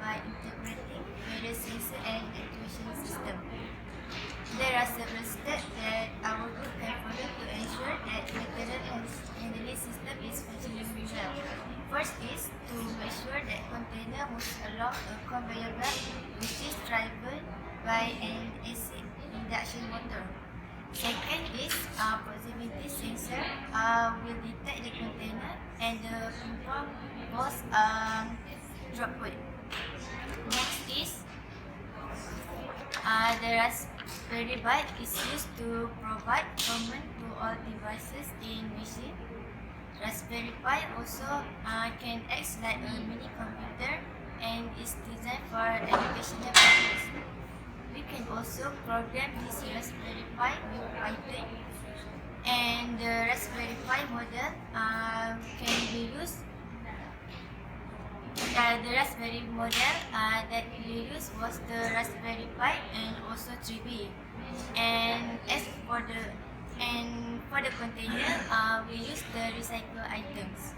by integrating various sensor and actuation systems. There are several steps that our group can follow to ensure that the material handling system is functioning well. First is to make sure that container moves along a conveyor belt which is driven by an AC induction motor. Second is proximity sensor will detect the container and inform both drop weight. Next is the Raspberry Pi is used to provide command to all devices in machine. Raspberry Pi also can act like a mini computer and is designed for educational purposes. We can also program this Raspberry Pi with Python, and the Raspberry Pi model can be used. The Raspberry model that we used was the Raspberry Pi and also 3B. And for the container, we use the recycle items.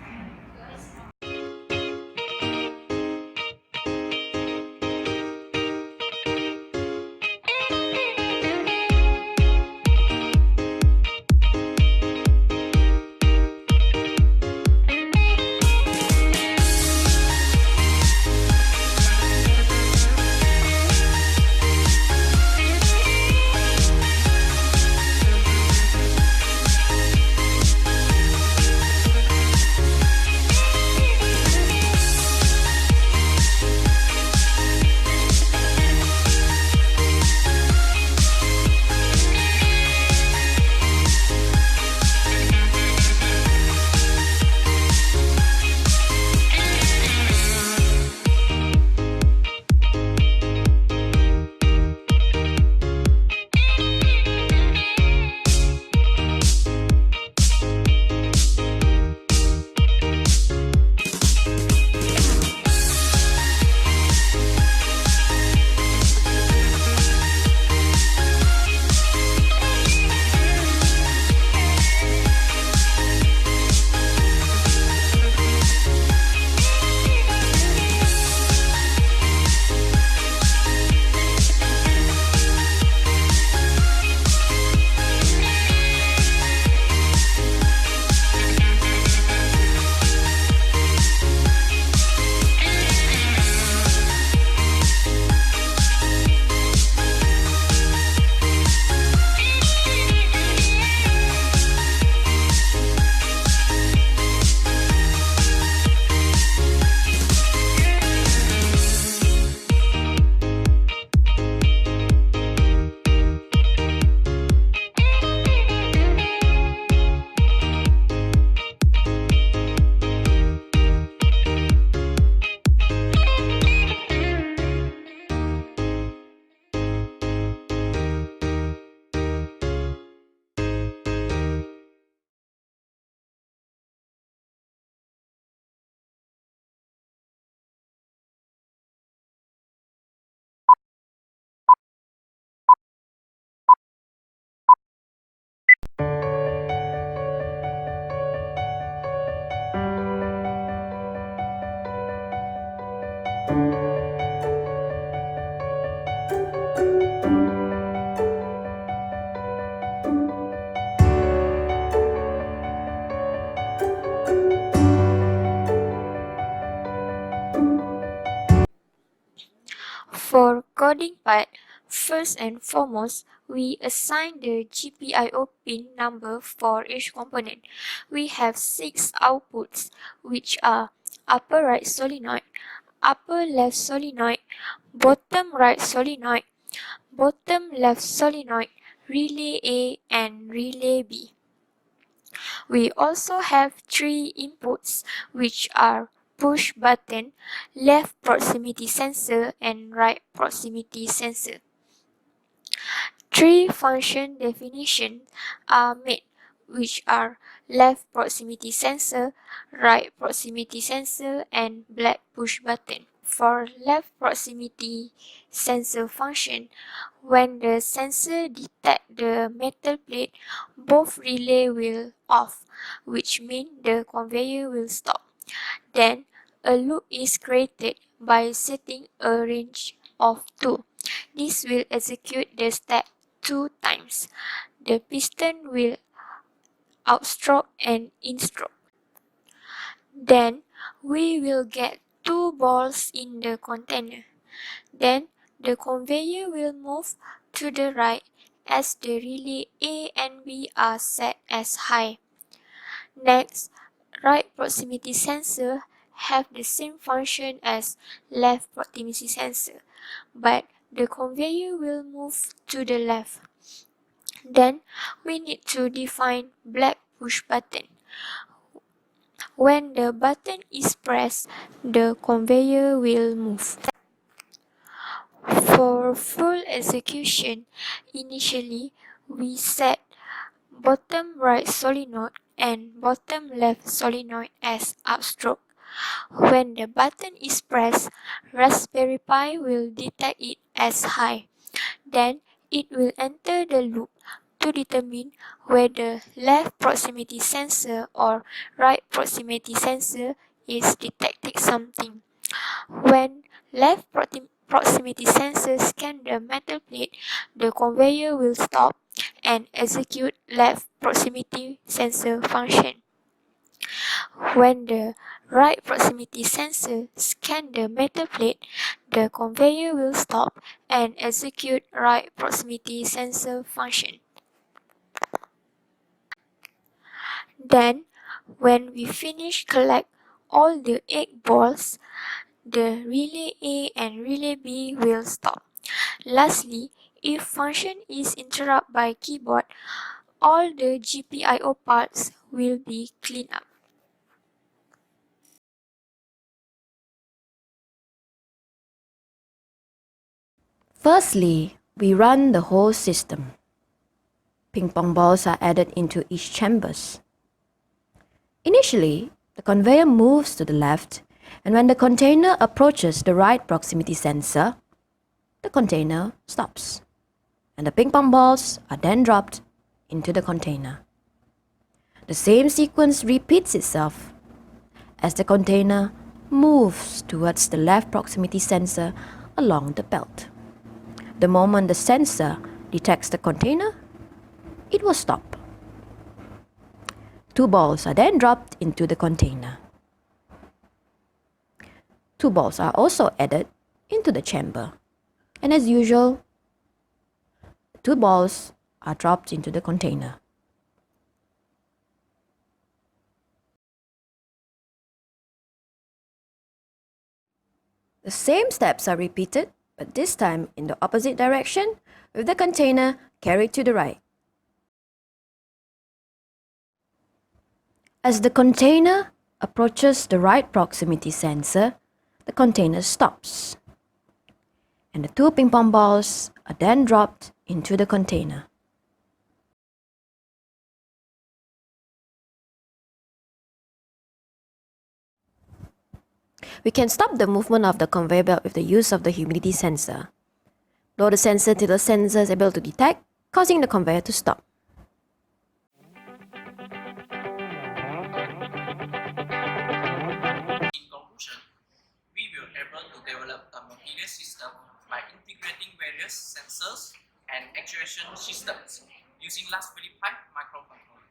For coding part, first and foremost, we assign the GPIO pin number for each component. We have 6 outputs, which are upper right solenoid, upper left solenoid, bottom right solenoid, bottom left solenoid, relay A, and relay B. We also have 3 inputs, which are push button, left proximity sensor, and right proximity sensor. 3 function definitions are made, which are left proximity sensor, right proximity sensor, and black push button. For left proximity sensor function, when the sensor detects the metal plate, both relay will off, which means the conveyor will stop. Then a loop is created by setting a range of 2. This will execute the step 2 times. The piston will outstroke and instroke. Then we will get 2 balls in the container. Then the conveyor will move to the right as the relay A and B are set as high. Next, right proximity sensor have the same function as left proximity sensor, but the conveyor will move to the left. Then we need to define black push button. When the button is pressed, the conveyor will move. For full execution, initially we set bottom right solenoid and bottom left solenoid as upstroke. When the button is pressed, Raspberry Pi will detect it as high. Then it will enter the loop to determine whether left proximity sensor or right proximity sensor is detecting something. When left proximity sensor scan the metal plate, the conveyor will stop and execute left proximity sensor function. When the right proximity sensor scan the metal plate, the conveyor will stop and execute right proximity sensor function. Then, when we finish collect all the 8 balls, the relay A and relay B will stop. Lastly, if function is interrupted by keyboard, all the GPIO parts will be cleaned up. Firstly, we run the whole system. Ping pong balls are added into each chambers. Initially, the conveyor moves to the left, and when the container approaches the right proximity sensor, the container stops, and the ping pong balls are then dropped into the container. The same sequence repeats itself as the container moves towards the left proximity sensor along the belt. The moment the sensor detects the container, it will stop. 2 balls are then dropped into the container. 2 balls are also added into the chamber. And as usual, 2 balls are dropped into the container. The same steps are repeated, but this time in the opposite direction, with the container carried to the right. As the container approaches the right proximity sensor, the container stops, and the 2 ping pong balls are then dropped into the container. We can stop the movement of the conveyor belt with the use of the humidity sensor. Blow the sensor till the sensor is able to detect, causing the conveyor to stop. In conclusion, we will able to develop a material system by integrating various sensors and actuation systems using Raspberry Pi microcontroller.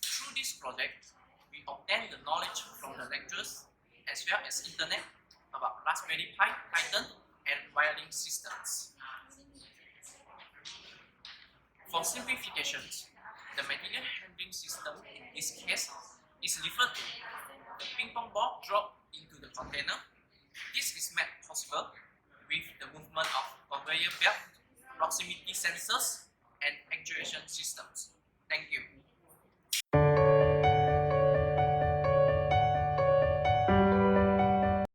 Through this project, we obtain the knowledge from the lectures as well as internet about Raspberry Pi, Python, and wiring systems. For simplifications, the material handling system in this case is referred to the ping pong ball drop into the container. This is made possible with the movement of conveyor belt, proximity sensors, and actuation systems.